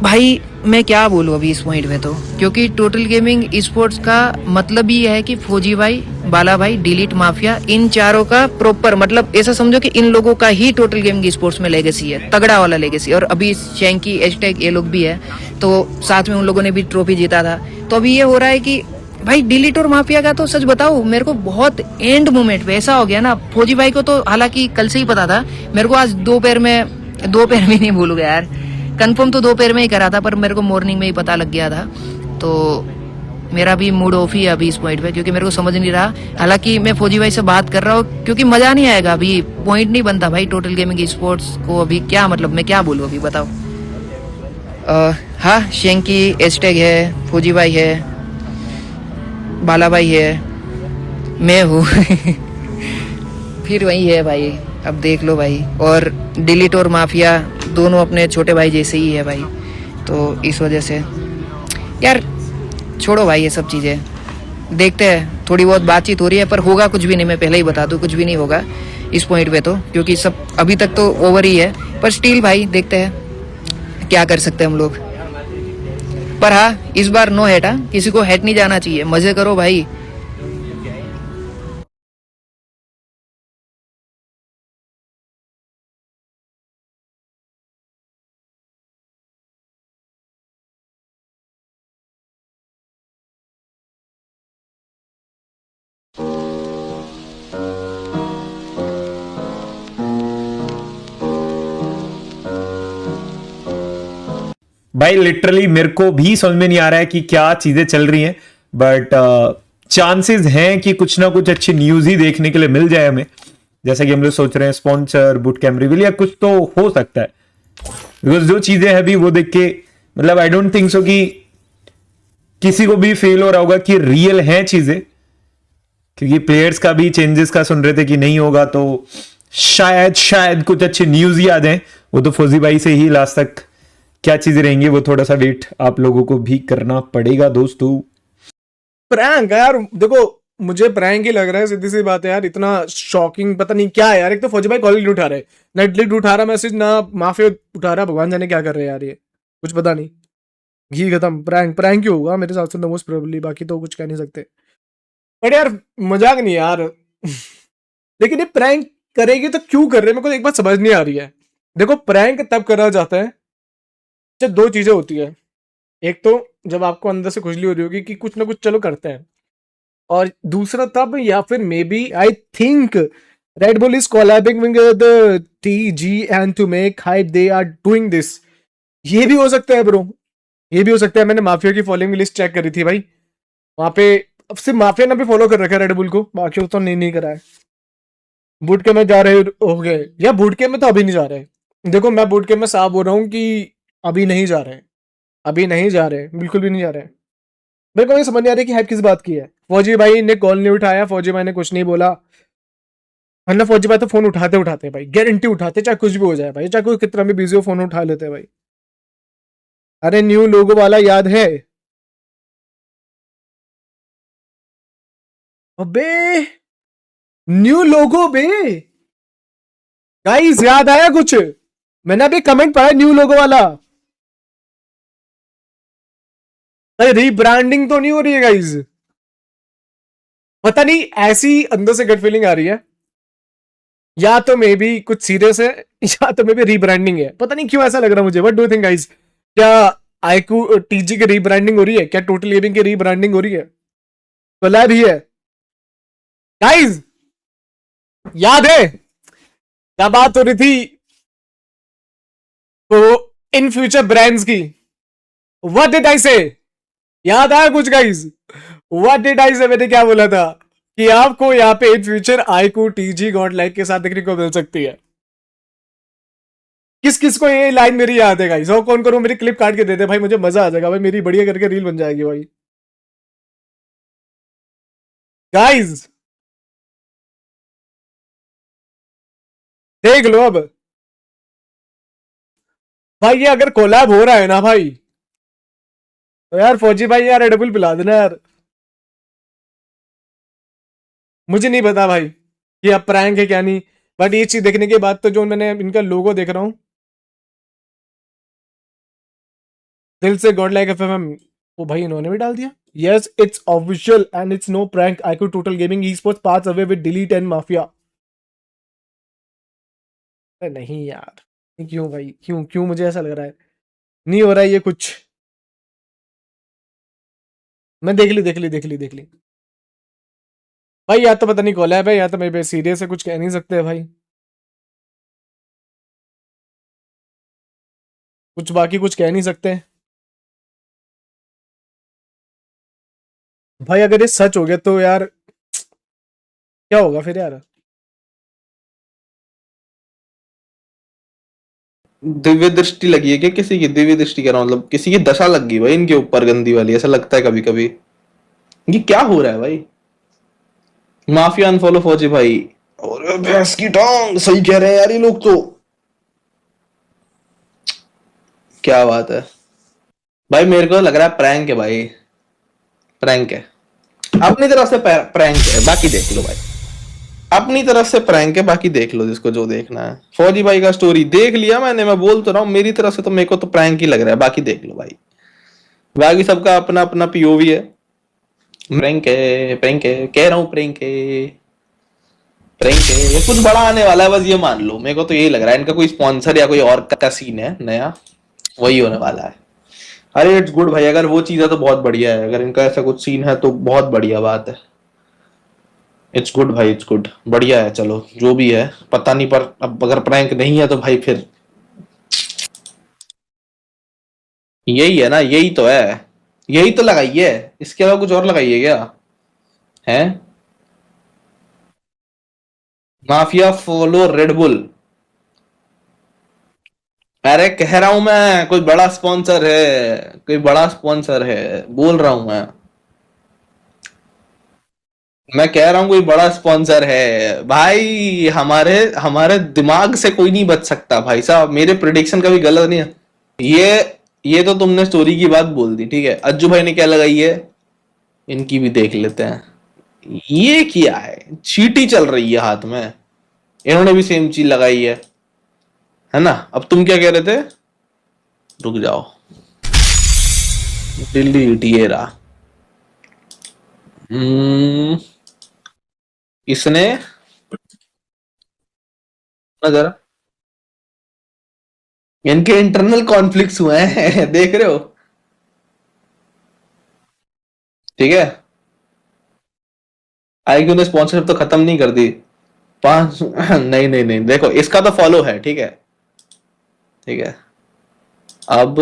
भाई मैं क्या बोलूँ अभी इस पॉइंट पे, तो क्योंकि टोटल गेमिंग स्पोर्ट्स का मतलब ही है कि फौजी भाई, बाला भाई, डिलीट माफिया, इन चारों का प्रॉपर मतलब ऐसा समझो कि इन लोगों का ही टोटल गेमिंग स्पोर्ट्स में लेगेसी है, तगड़ा वाला लेगेसी। और अभी शैंकी, एस्टेक, ये लोग भी है, तो साथ में उन लोगों ने भी ट्रॉफी जीता था। तो अभी ये हो रहा है कि भाई डिलीट और माफिया का तो सच बताओ मेरे को बहुत एंड मोमेंट पे ऐसा हो गया ना। फौजी भाई को तो हालांकि कल से ही पता था, मेरे को आज दोपहर में, दोपहर में नहीं भूल गया यार, कंफर्म तो दोपहर में ही करा था, पर मेरे को मॉर्निंग में ही पता लग गया था। तो मेरा भी मूड ऑफ ही है अभी इस पॉइंट पे, क्योंकि मेरे को समझ नहीं रहा। हालांकि मैं फौजी भाई से बात कर रहा हूँ क्योंकि मजा नहीं आएगा, अभी पॉइंट नहीं बनता भाई टोटल गेमिंग स्पोर्ट्स को। अभी क्या मतलब मैं क्या बोलूँ अभी बताओ। हाँ, शेंकी, एस्टेग है, फौजी भाई है, बाला भाई है, मैं हूँ फिर वही है भाई, अब देख लो भाई। और डिलीट और माफिया दोनों अपने छोटे भाई जैसे ही है भाई, तो इस वजह से यार छोड़ो भाई ये सब चीज़ें, देखते हैं। थोड़ी बहुत बातचीत हो रही है पर होगा कुछ भी नहीं, मैं पहले ही बता दूँ, कुछ भी नहीं होगा इस पॉइंट पे तो, क्योंकि सब अभी तक तो ओवर ही है। पर स्टिल भाई देखते हैं क्या कर सकते हैं हम लोग। पर हाँ, इस बार नो हेट, हाँ, किसी को हेट नहीं जाना चाहिए, मजे करो भाई। भाई लिटरली मेरे को भी समझ में नहीं आ रहा है कि क्या चीजें चल रही हैं, बट चांसेस हैं कि कुछ ना कुछ अच्छी न्यूज ही देखने के लिए मिल जाए हमें। जैसा कि हम लोग सोच रहे हैं स्पॉन्सर, बूट कैंप रिवील या कुछ तो हो सकता है। बिकॉज जो चीजें हैं अभी वो देख के मतलब आई डोंट थिंक सो कि किसी को भी फील हो रहा होगा कि रियल है चीजें, क्योंकि प्लेयर्स का भी चेंजेस का सुन रहे थे कि नहीं होगा, तो शायद शायद कुछ अच्छी न्यूज ही आ जाए। वो तो फौजी भाई से ही लास्ट तक क्या चीजें रहेंगी वो थोड़ा सा वेट आप लोगों को भी करना पड़ेगा दोस्तों। प्रैंक यार, देखो मुझे प्रैंक ही लग रहा है, सीधी सी बात है यार। इतना शॉकिंग पता नहीं क्या है यार। एक तो फौजी भाई कॉल नहीं उठा रहे, ना डिलीट उठा रहा मैसेज, ना माफिया उठा रहा। भगवान जाने क्या कर रहे हैं यार, ये कुछ पता नहीं। घी खत्म। प्रैंक प्रैंक क्यों होगा मेरे हिसाब से, मोस्ट प्रोबेबली। बाकी तो कुछ कह नहीं सकते। बट यार मजाक नहीं यार लेकिन ये प्रैंक करेगी तो क्यों कर रहे हैं, मेरे को एक बात समझ नहीं आ रही है। देखो प्रैंक तब करा जाता है जब दो चीजें होती है। एक तो जब आपको अंदर से खुजली हो रही होगी कि कुछ ना कुछ चलो करते हैं, और दूसरा तब, या फिर maybe I think Red Bull is collabing with the TG and to make hype they are doing this. ये भी हो सकता है ब्रो, ये भी हो सकता है। मैंने माफिया की फॉलोइंग लिस्ट चेक करी थी भाई, वहां पे अब सिर्फ माफिया ने भी फॉलो कर रखा है रेड बुल को, बाकी तो नहीं करा है। बूट के में जा रहे हो गए या बूट के में तो अभी नहीं जा रहे। देखो मैं बूट के में साफ बोल रहा हूँ कि अभी नहीं जा रहे, अभी नहीं जा रहे, बिल्कुल भी नहीं जा रहे। मेरे को ये समझ नहीं आ रही कि हाइप किस बात की है। फौजी भाई ने कॉल नहीं उठाया, फौजी भाई ने कुछ नहीं बोला, वरना फौजी भाई तो फोन उठाते उठाते भाई, गारंटी उठाते, चाहे कुछ भी हो जाए भाई, चाहे कोई कितना भी बिजी हो फोन उठा लेते भाई। अरे न्यू लोगो वाला याद है? अबे न्यू लोगो बे, गाइस याद आया कुछ? मैंने अभी कमेंट पढ़ा न्यू लोगो वाला। अरे रीब्रांडिंग तो नहीं हो रही है गाइस? पता नहीं, ऐसी अंदर से गट फीलिंग आ रही है, या तो मे बी कुछ सीरियस है, या तो मे बी रीब्रांडिंग है। पता नहीं क्यों ऐसा लग रहा है मुझे। What do you think guys? क्या आईक्यू टीजी की रीब्रांडिंग हो रही है? क्या टोटल गेमिंग की रीब्रांडिंग हो रही है? कोलैब ही है गाइस, याद है क्या बात हो रही थी? तो इन फ्यूचर ब्रांड्स की, व्हाट डिड आई से? याद आया कुछ गाइस? व्हाट डिड आई से? मैंने क्या बोला था कि आपको यहाँ पे in future IQ TG God like के साथ देखने को मिल सकती है। किस किस को ये लाइन मेरी याद है गाइस? और कौन कौन मेरी क्लिप काट के दे दे भाई, मुझे मजा आ जाएगा भाई, मेरी बढ़िया करके रील बन जाएगी भाई। गाइस देख लो अब भाई, ये अगर कोलैब हो रहा है ना भाई, तो यार फौजी भाई यार रेड बुल पिला देना यार। मुझे नहीं पता भाई कि अब प्रैंक है क्या नहीं, बट ये चीज देखने के बाद तो जो मैंने इनका लोगो देख रहा हूँ, दिल से गॉड लाइक एफएम, वो भाई इन्होंने भी डाल दिया। Yes it's official and it's no prank, IQ total gaming e sports parts away with delete and mafia. नहीं यार, क्यों भाई, क्यों क्यों मुझे ऐसा लग रहा है नहीं हो रहा है ये कुछ। मैं देख ली भाई, या तो पता नहीं कोलैब है या तो मेरे सीरियस है, कुछ कह नहीं सकते भाई, कुछ बाकी कुछ कह नहीं सकते भाई। अगर ये सच हो गया तो यार क्या होगा फिर यार। दिव्य दृष्टि लगी है क्या किसी की? दिव्य दृष्टि कह रहा हूँ, मतलब किसी की दशा लग गई भाई इनके ऊपर, गंदी वाली, ऐसा लगता है कभी कभी। ये क्या हो रहा है भाई? माफिया अनफॉलो फौजी भाई, और भैंस की टांग, सही कह रहे हैं यार ये लोग तो। क्या बात है भाई, मेरे को लग रहा है प्रैंक है भाई, प्रैंक है अपनी तरफ से, प्रैंक है, बाकी देख लो भाई। अपनी तरफ से प्रैंक है, बाकी देख लो जिसको जो देखना है। फौजी भाई का स्टोरी देख लिया मैंने, मैं बोल तो रहा हूँ मेरी तरफ से तो मेरे को तो प्रैंक ही लग रहा है, बाकी देख लो भाई। बाकी सबका अपना अपना पीओवी है। प्रैंक है, प्रैंक है, कह रहा हूँ प्रैंक है, प्रैंक है। ये कुछ बड़ा आने वाला है बस ये मान लो, मेरे को तो यही लग रहा है। इनका कोई स्पॉन्सर या कोई और का सीन है नया, वही होने वाला है। अरे इट्स गुड भाई, अगर वो चीज है तो बहुत बढ़िया है, अगर इनका ऐसा कुछ सीन है तो बहुत बढ़िया बात है। इट्स गुड भाई, इट्स गुड, बढ़िया है। चलो जो भी है पता नहीं, पर अब अगर प्रैंक नहीं है तो भाई फिर यही है ना, यही तो है, यही तो लगाइए, इसके अलावा कुछ और लगाइए क्या है? माफिया फॉलो रेडबुल, अरे कह रहा हूं मैं कोई बड़ा स्पॉन्सर है, कोई बड़ा स्पॉन्सर है, बोल रहा हूं मैं कह रहा हूं कोई बड़ा स्पॉन्सर है भाई। हमारे हमारे दिमाग से कोई नहीं बच सकता भाई साहब, मेरे प्रिडिक्शन कभी गलत नहीं है। ये तो तुमने स्टोरी की बात बोल दी, ठीक है। अज्जू भाई ने क्या लगाई है, इनकी भी देख लेते हैं। ये किया है, चीटी चल रही है हाथ में, इन्होंने भी सेम चीज लगाई है ना। अब तुम क्या कह रहे थे, रुक जाओ, डिलीट ये रहा। इसने जरा इनके इंटरनल कॉन्फ्लिक्ट्स हुए हैं देख रहे हो, ठीक है। आईक्यू ने स्पॉन्सरशिप तो खत्म नहीं कर दी, 5 नहीं नहीं नहीं, देखो इसका तो फॉलो है, ठीक है, ठीक है। अब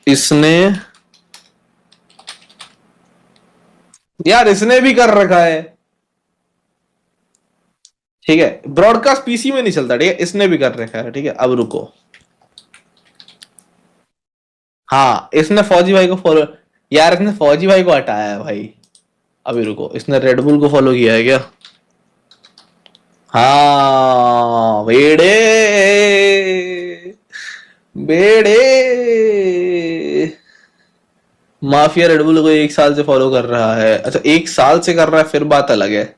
इसने, यार इसने भी कर रखा है, ठीक है। ब्रॉडकास्ट पीसी में नहीं चलता, ठीक है, इसने भी कर रखा है, ठीक है। अब रुको, हाँ इसने फौजी भाई को फॉलो, यार इसने फौजी भाई को हटाया है भाई। अभी रुको, इसने रेडबुल को फॉलो किया है क्या? हाँ बेड़े, बेड़े, माफिया रेडबुल को 1 साल से फॉलो कर रहा है। अच्छा 1 साल से कर रहा है, फिर बात अलग है।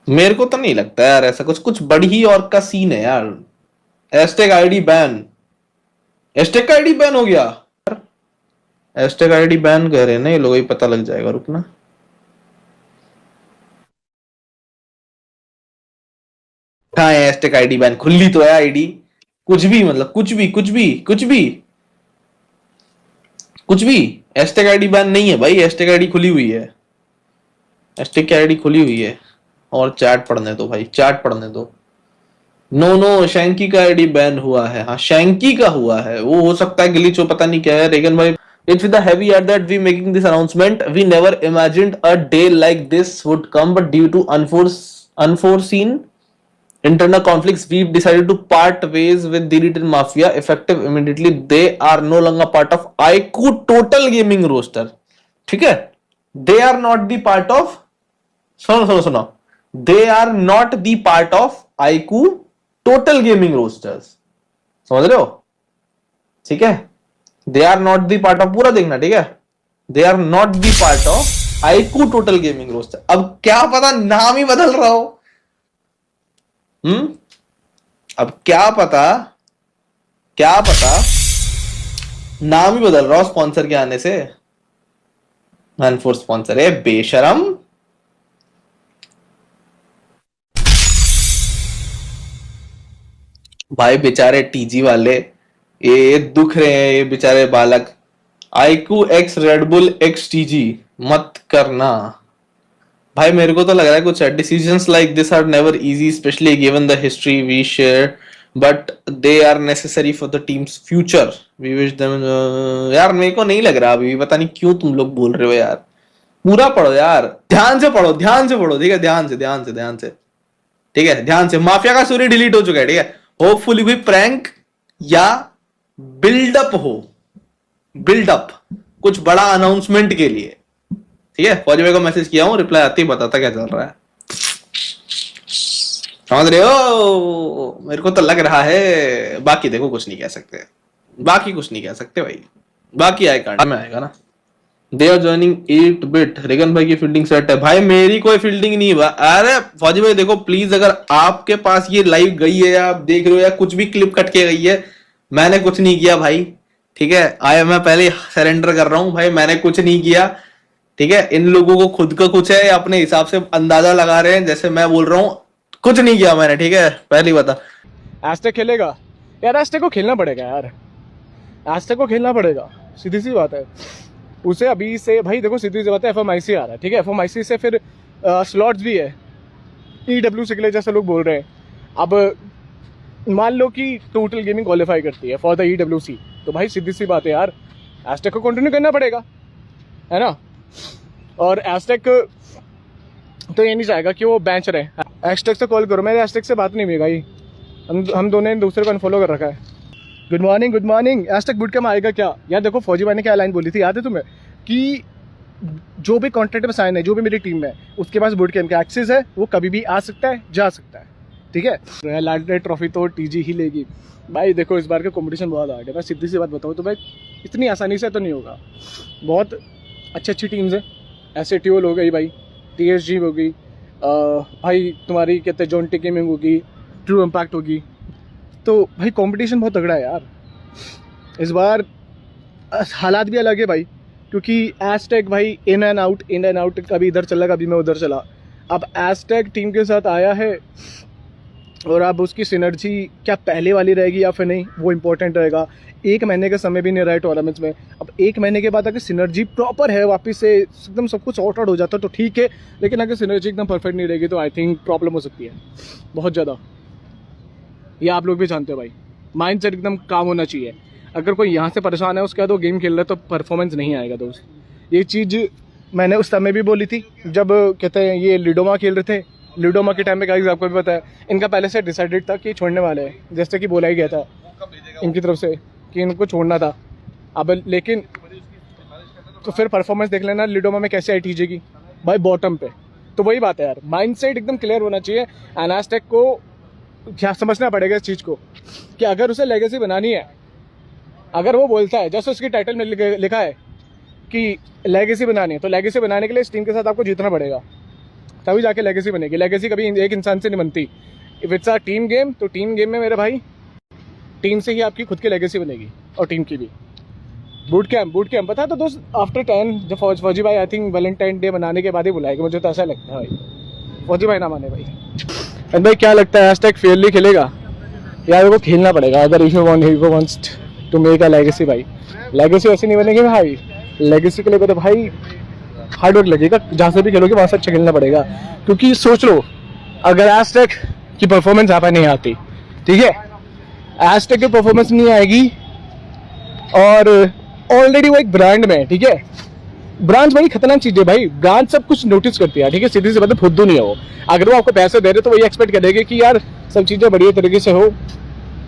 मेरे को तो नहीं लगता यार ऐसा कुछ, कुछ बड़ी और का सीन है यार। हैशटैग आईडी बैन, हैशटैग का आईडी बैन हो गया, हैशटैग आईडी बैन कह रहे हैं ना ये लोग, ही पता लग जाएगा, रुकना। हाँ हैशटैग आईडी बैन, खुली तो है आईडी, कुछ भी मतलब, कुछ भी कुछ भी कुछ भी कुछ भी, हैशटैग आईडी बैन नहीं है भाई, हैशटैग आईडी खुली हुई है, हैशटैग की आईडी खुली हुई है। और चैट पढ़ने दो भाई, चैट पढ़ने दो। नो नो, शैंकी का आईडी बैन हुआ है, हाँ शैंकी का हुआ है, वो हो सकता है ग्लिच हो, पता नहीं क्या है। रेगन भाई, it's with a heavy at that we making this announcement, we never imagined a day like this would come, but due to unforeseen internal conflicts we've decided to part ways with Delete and Mafia effective immediately. They are no longer part of iQOO total gaming roster, ठीक है। they are not the part of, सुनो, they are not the part of iQOO total gaming rosters, समझ रहे हो, ठीक है। They are not the part of, पूरा देखना, ठीक है। They are not the part of IQ total gaming roster. अब क्या पता नाम ही बदल रहा हो, अब क्या पता क्या पता, नाम ही बदल रहा हूं स्पॉन्सर के आने से। अनफोर्स स्पॉन्सर है बेशरम। भाई बेचारे टीजी वाले ये दुख रहे हैं, ये बेचारे बालक। IQ x Red Bull x TG मत करना भाई। मेरे को तो लग रहा है कुछ decisions like this are never easy, especially given the history we share, but they are necessary for the team's future. We wish them. यार मेरे को नहीं लग रहा अभी, पता नहीं क्यों तुम लोग बोल रहे हो यार। पूरा पढ़ो यार, ध्यान से पढ़ो, ध्यान से पढ़ो, ठीक है? ध्यान से, ध्यान से, ध्यान से, ठीक है? ध्यान से। माफिया का सूर्य डिलीट हो चुका है, ठीक है? होपफुली कोई प्रैंक या बिल्डअप हो, बिल्डअप कुछ बड़ा अनाउंसमेंट के लिए, ठीक है? फौजी भाई को मैसेज किया हूं, रिप्लाई आते ही बताता क्या चल रहा है। समझ रहे हो? मेरे को तो लग रहा है। बाकी देखो कुछ नहीं कह सकते, बाकी कुछ नहीं कह सकते भाई। बाकी आए कार्ड में आएगा ना। They are joining 8 bit. रेगन भाई की फील्डिंग सेट है भाई, मेरी कोई फील्डिंग नहीं है। अरे फौजी भाई देखो प्लीज, अगर आपके पास ये लाइव गई है या आप देख रहे हो या कुछ भी क्लिप कट के गई है, मैंने कुछ नहीं किया भाई, ठीक है? मैं पहले सरेंडर कर रहा हूं भाई, मैंने कुछ नहीं किया, ठीक है? इन लोगों को खुद का कुछ है, अपने हिसाब से अंदाजा लगा रहे हैं, जैसे मैं बोल रहा हूँ कुछ नहीं किया मैंने, ठीक है? पहली बता। एस्टेक खेलेगा यार, एस्टेक को खेलना पड़ेगा यार, एस्टेक को खेलना पड़ेगा, सीधी सी बात है। उसे अभी से भाई देखो, सीधी सी बात है, FMIC आ रहा है, ठीक है? FMIC से फिर स्लॉट्स भी है EWC के लिए, जैसे लोग बोल रहे हैं। अब मान लो कि टोटल गेमिंग क्वालिफाई करती है फॉर द EWC, तो भाई सीधी सी बात है यार, एस्टेक को कंटिन्यू करना पड़ेगा, है ना? और एस्टेक तो ये नहीं चाहेगा कि वो बेंच रहे। एस्टेक से कॉल करो, मेरे एस्टेक से बात नहीं हुई भाई, हम दोनों ने दूसरे को अनफॉलो कर रखा है। Good morning, good morning. Asterisk boot camp आएगा क्या यार? देखो फौजी भाई ने क्या लाइन बोली थी, याद है तुम्हें? कि जो भी कॉन्ट्रैक्ट में साइन है, जो भी मेरी टीम में, उसके पास बूट कैम्प का एक्सेस है, वो कभी भी आ सकता है, जा सकता है, ठीक है? लाडले ट्रॉफी तो टीजी ही लेगी भाई। देखो इस बार का कंपटीशन बहुत हार्ड है, मैं सीधी सी बात बताऊँ तो भाई, इतनी आसानी से तो नहीं होगा। बहुत अच्छी अच्छी टीम्स हैं, SATOL हो गई भाई, TSG हो गई भाई, तुम्हारी कहते हैं जॉन्टी गेमिंग होगी, ट्रू इम्पैक्ट होगी। तो भाई कंपटीशन बहुत तगड़ा है यार इस बार। हालात भी अलग है भाई, क्योंकि एस्टेक भाई इन एंड आउट, कभी इधर चला कभी मैं उधर चला। अब एस्टेक टीम के साथ आया है और अब उसकी सिनर्जी क्या पहले वाली रहेगी या फिर नहीं, वो इम्पोर्टेंट रहेगा। 1 महीने का समय भी नहीं रहा है टूर्नामेंट्स में। अब 1 महीने के बाद अगर सिनर्जी प्रॉपर है, वापस से एकदम सब कुछ सॉर्ट आउट हो जाता है तो ठीक है, लेकिन अगर सिनर्जी एकदम परफेक्ट नहीं रहेगी तो आई थिंक प्रॉब्लम हो सकती है बहुत ज़्यादा। ये आप लोग भी जानते हो भाई, माइंड सेट एकदम काम होना चाहिए। अगर कोई यहाँ से परेशान है, उसके बाद वो गेम खेल रहा है तो परफॉर्मेंस नहीं आएगा दोस्त। ये चीज़ मैंने उस समय भी बोली थी जब कहते हैं ये लिडोमा खेल रहे थे। लिडोमा के टाइम पे गाइस आपको भी पता है, इनका पहले से डिसाइडेड था कि छोड़ने वाले हैं, जैसे कि बोला ही गया था इनकी तरफ से कि इनको छोड़ना था। अब लेकिन तो फिर परफॉर्मेंस देख लेना लिडोमा में कैसे आई टीजे की भाई, बॉटम पे। तो वही बात है यार, माइंडसेट एकदम क्लियर होना चाहिए। एनास्टेक को क्या समझना पड़ेगा इस चीज़ को कि अगर उसे लेगेसी बनानी है, अगर वो बोलता है जैसे उसकी टाइटल में लिखा है कि लेगेसी बनानी है, तो लेगेसी बनाने के लिए इस टीम के साथ आपको जीतना पड़ेगा, तभी जाके लेगेसी बनेगी। लेगेसी कभी एक इंसान से नहीं बनती। If it's a team game, तो टीम गेम में मेरे भाई टीम से ही आपकी खुद की लेगेसी बनेगी और टीम की भी। बूट कैंप पता है तो दोस्त, आफ्टर 10 जब फौजी भाई आई थिंक वैलेंटाइन डे मनाने के बाद ही बुलाएगा, मुझे तो ऐसा लगता है भाई। फौजी भाई ना माने भाई। एंड भाई क्या लगता है एस्टेक फेयरली खेलेगा यार? वो खेलना पड़ेगा अगर if you wants to make a legacy भाई। लेगेसी ऐसी नहीं बनेगी भाई, लेगेसी के लिए तो भाई हार्ड वर्क लगेगा, जहाँ से भी खेलोगे वहाँ से अच्छा खेलना पड़ेगा। क्योंकि सोच लो अगर एस्टेक की परफॉर्मेंस यहाँ पर नहीं आती, ठीक है, एस्टेक की परफॉर्मेंस नहीं आएगी और ऑलरेडी वो एक ब्रांड में है, ठीक है। ब्रांड बड़ी खतरनाक चीज है भाई, ब्रांड सब कुछ नोटिस करती है, ठीक है। सीधी सी बात है, फुद्दू नहीं है वो। अगर वो आपको पैसे दे रहे तो वही एक्सपेक्ट करेंगे कि यार सब चीजें बढ़िया तरीके से हो,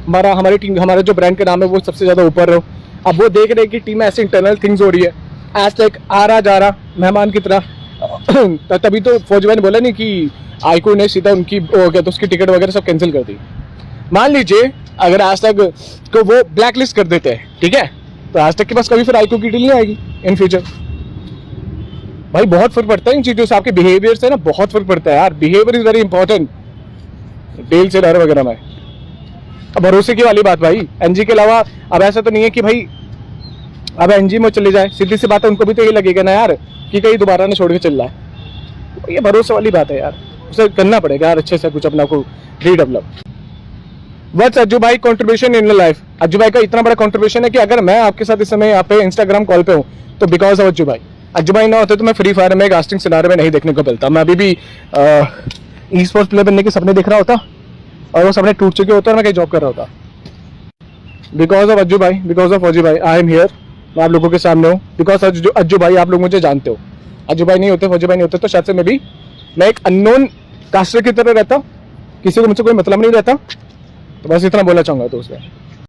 हमारी टीम, हमारा जो ब्रांड का नाम है वो सबसे ज्यादा ऊपर रहो। अब वो देख रहे हैं कि टीम में ऐसे इंटरनल थिंग्स हो रही है, एस्टेक आ रहा जा रहा मेहमान की तरह। तभी तो फौजी भाई ने बोला नहीं कि आईको ने सीधा उनकी तो उसकी टिकट वगैरह सब कैंसिल कर दी। मान लीजिए अगर एस्टेक को वो ब्लैक लिस्ट कर देते हैं, ठीक है, तो एस्टेक के पास कभी फिर आईको की डील नहीं आएगी इन फ्यूचर। भाई बहुत फर्क पड़ता है इन चीजों से, आपके बिहेवियर से ना बहुत फर्क पड़ता है यार। Behaviour is very important deal से डर वगैरह में। अब भरोसे की वाली बात भाई, एनजी के अलावा अब ऐसा तो नहीं है कि भाई अब एनजी में चले जाए, सीधी सी बात है, उनको भी तो यही लगेगा ना यार कि कहीं दोबारा ना छोड़ के चल रहा है। ये भरोसे वाली बात है यार, उसे करना पड़ेगा यार अच्छे से कुछ अपना को रीडेवलप। व्हाट्स अज्जू भाई कंट्रीब्यूशन इन लाइफ? अज्जू भाई का इतना बड़ा कंट्रीब्यूशन है कि अगर मैं आपके साथ इस समय यहाँ पे इंस्टाग्राम कॉल पे हूँ तो बिकॉज ऑफ अज्जू भाई। अज्जू भाई ना होते तो मैं फ्री फायर में कास्टिंग सिनारे में नहीं देखने को मिलता, मैं अभी भी ई स्पोर्ट्स प्लेयर बनने के सपने देख रहा होता और वो सपने टूट चुके होते और मैं कहीं जॉब कर रहा होता। बिकॉज ऑफ अज्जू भाई, बिकॉज ऑफ फौजी भाई आई एम हियर, मैं आप लोगों के सामने हूँ। बिकॉज अज्जू भाई आप लोग मुझे जानते हो, अज्जू भाई नहीं होते, फौजी भाई नहीं होते तो शायद से मैं एक अननोन कास्टर की तरह रहता, किसी को मुझसे कोई मतलब नहीं रहता। तो बस इतना बोलना चाहूंगा तो उसमें।